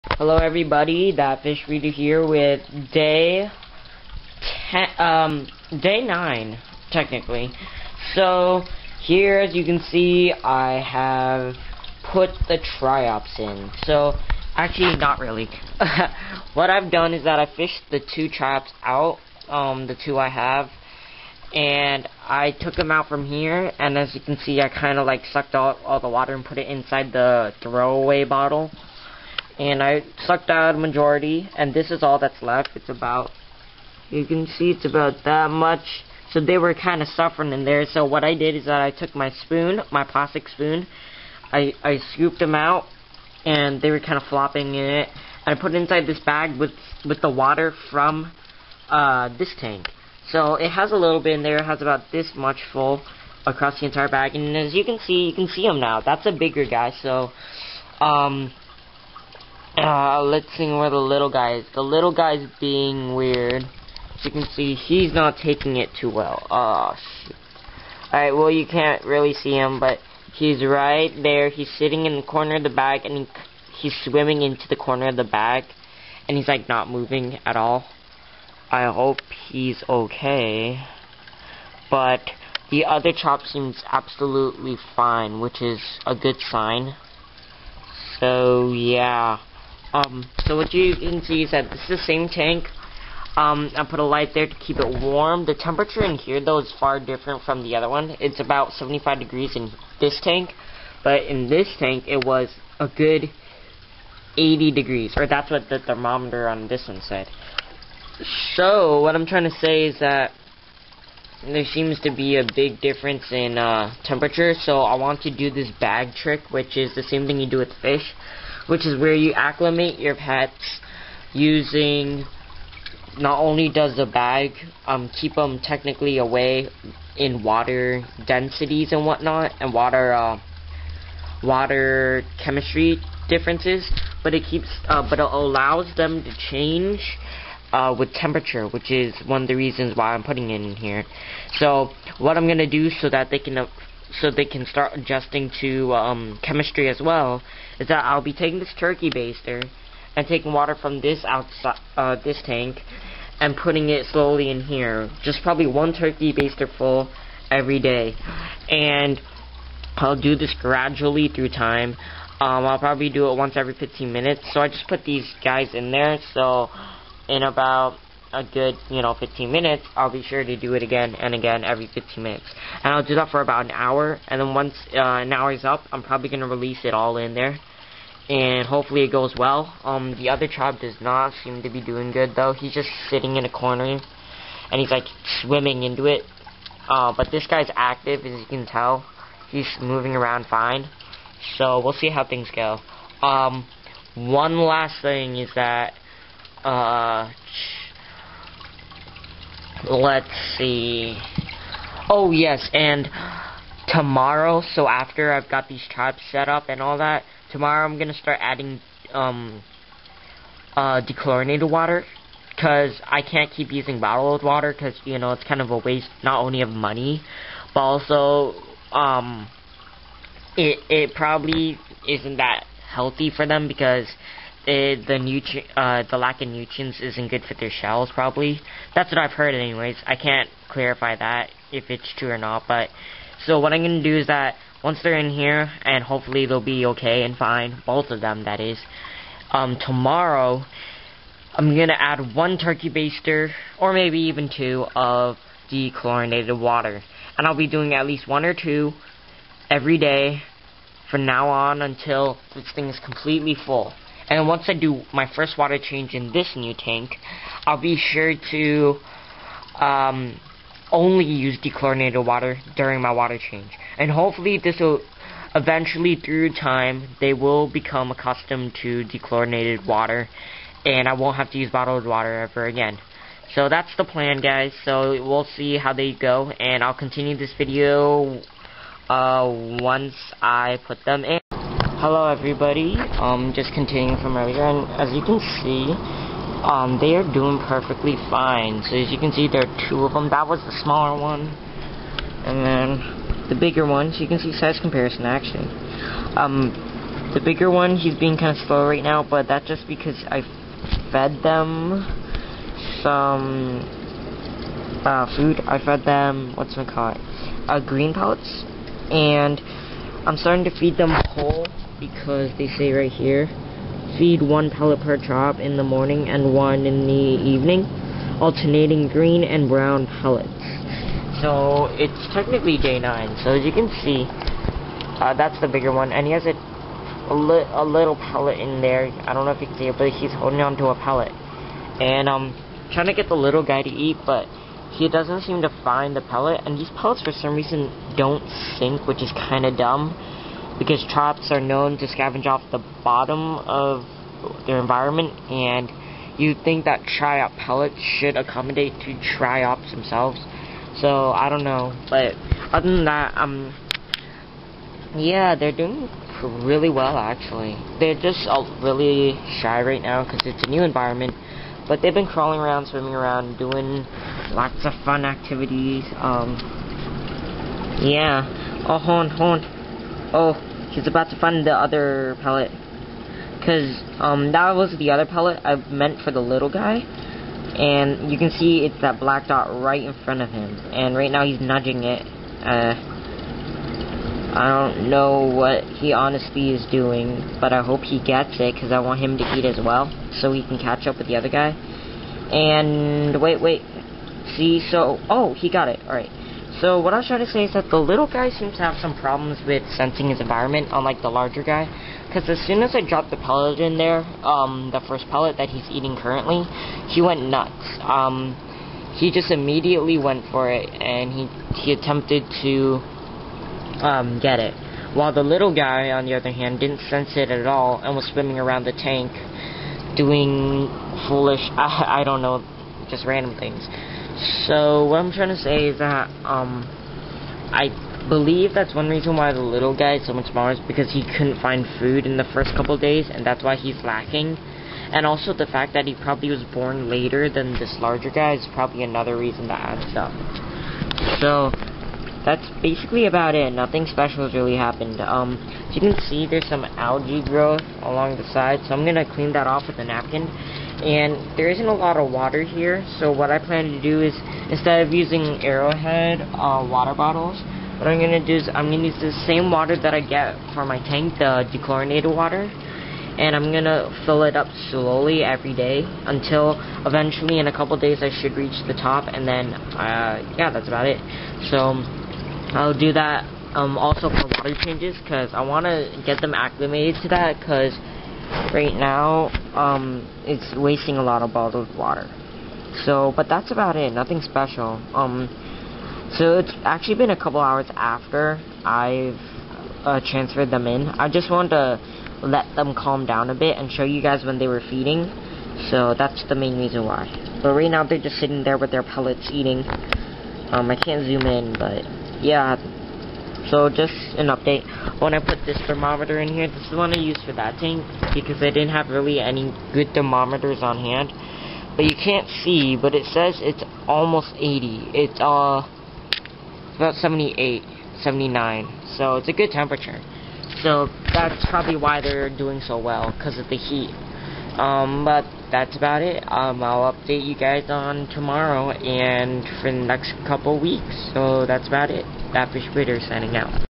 Hello everybody, that fish reader here with day 9 technically. So here, as you can see, I have put the Triops in. So actually not really. What I've done is that I fished the 2 Triops out, the 2 I have, and I took them out from here, and as you can see, I kind of like sucked out all the water and put it inside the throwaway bottle. And I sucked out a majority, and this is all that's left. It's about, you can see it's about that much. So they were kind of suffering in there. So what I did is that I took my spoon, my plastic spoon, I scooped them out, and they were kind of flopping in it. And I put it inside this bag with the water from this tank. So it has a little bit in there. It has about this much full across the entire bag. And as you can see them now. That's a bigger guy. So let's see where the little guy is. The little guy's being weird. As you can see, he's not taking it too well. Oh, shoot. Alright, well, you can't really see him, but he's right there. He's sitting in the corner of the bag, and he's swimming into the corner of the bag, and he's, like, not moving at all. I hope he's okay. But the other chop seems absolutely fine, which is a good sign. So, yeah. So what you can see is that this is the same tank. I put a light there to keep it warm. The temperature in here, though, is far different from the other one. It's about 75 degrees in this tank, but in this tank, it was a good 80 degrees, or that's what the thermometer on this one said. So, what I'm trying to say is that there seems to be a big difference in temperature, so I want to do this bag trick, which is the same thing you do with fish, which is where you acclimate your pets using, not only does the bag keep them technically away in water densities and whatnot, and water chemistry differences, but it allows them to change with temperature, which is one of the reasons why I'm putting it in here. So what I'm gonna do so that they can start adjusting to chemistry as well, is that I'll be taking this turkey baster and taking water from this this tank and putting it slowly in here. Just probably 1 turkey baster full every day. And I'll do this gradually through time. I'll probably do it once every 15 minutes. So I just put these guys in there, so in about a good, 15 minutes, I'll be sure to do it again and again every 15 minutes. And I'll do that for about an hour, and then once an hour is up, I'm probably going to release it all in there. And hopefully it goes well. The other tribe does not seem to be doing good, though. He's just sitting in a corner, and he's, like, swimming into it. But this guy's active, as you can tell. He's moving around fine. So we'll see how things go. One last thing is that, let's see. Oh, yes, and tomorrow, so after I've got these traps set up and all that, tomorrow I'm going to start adding dechlorinated water, because I can't keep using bottled water, because, it's kind of a waste, not only of money, but also, it probably isn't that healthy for them, because the lack of nutrients isn't good for their shells, probably. That's what I've heard anyways. I can't clarify that, if it's true or not, but, so what I'm going to do is that, once they're in here, and hopefully they'll be okay and fine, both of them, that is, tomorrow, I'm going to add 1 turkey baster, or maybe even 2, of dechlorinated water. And I'll be doing at least 1 or 2 every day from now on until this thing is completely full. And once I do my first water change in this new tank, I'll be sure to only use dechlorinated water during my water change. And hopefully this will eventually, through time, they will become accustomed to dechlorinated water, and I won't have to use bottled water ever again. So that's the plan, guys. So we'll see how they go, and I'll continue this video once I put them in. Hello everybody, just continuing from earlier, and as you can see, they are doing perfectly fine. So as you can see, there are 2 of them. That was the smaller one, and then the bigger one. So you can see size comparison, actually. The bigger one, he's being kind of slow right now, but that's just because I fed them some food. I fed them, green pellets, and I'm starting to feed them whole because they say right here, feed 1 pellet per trop in the morning and 1 in the evening, alternating green and brown pellets. So it's technically day 9. So as you can see, that's the bigger one, and he has a little pellet in there. I don't know if you can see it, but he's holding on to a pellet, and trying to get the little guy to eat, but he doesn't seem to find the pellet. And these pellets for some reason don't sink, which is kind of dumb, because Triops are known to scavenge off the bottom of their environment, and you'd think that Triop pellets should accommodate to Triops themselves. So I don't know, but other than that, yeah, they're doing really well actually. They're just really shy right now because it's a new environment, but they've been crawling around, swimming around, doing lots of fun activities. Yeah. Oh, hold on. Oh, he's about to find the other pellet, because that was the other pellet I meant for the little guy. And you can see it's that black dot right in front of him, and right now he's nudging it. I don't know what he honestly is doing, but I hope he gets it, because I want him to eat as well, so he can catch up with the other guy. And wait, see, so, oh, he got it, alright. So what I was trying to say is that the little guy seems to have some problems with sensing his environment, unlike the larger guy. Because as soon as I dropped the pellet in there, the first pellet that he's eating currently, he went nuts. He just immediately went for it, and he attempted to get it. While the little guy, on the other hand, didn't sense it at all, and was swimming around the tank, doing foolish, I don't know, just random things. So what I'm trying to say is that, I believe that's one reason why the little guy is so much smaller, is because he couldn't find food in the first couple of days, and that's why he's lacking. And also the fact that he probably was born later than this larger guy is probably another reason that adds up. So that's basically about it. Nothing special has really happened. As you can see, there's some algae growth along the side, so I'm gonna clean that off with a napkin. And there isn't a lot of water here, so what I plan to do is, instead of using Arrowhead water bottles, what I'm going to do is I'm going to use the same water that I get for my tank, the dechlorinated water, and I'm going to fill it up slowly every day until eventually in a couple days I should reach the top, and then, yeah, that's about it. So I'll do that also for water changes, because I want to get them acclimated to that, because right now it's wasting a lot of bottled water. So, but that's about it, nothing special. So it's actually been a couple hours after I've transferred them in. I just wanted to let them calm down a bit and show you guys when they were feeding. So that's the main reason why. But right now they're just sitting there with their pellets eating. I can't zoom in, but yeah. So just an update. When I put this thermometer in here, this is the one I used for that tank, because I didn't have really any good thermometers on hand. But you can't see, but it says it's almost 80. It's about 78, 79. So it's a good temperature. So that's probably why they're doing so well, because of the heat. But that's about it. I'll update you guys on tomorrow and for the next couple weeks. So that's about it. That Fish Breeder signing out.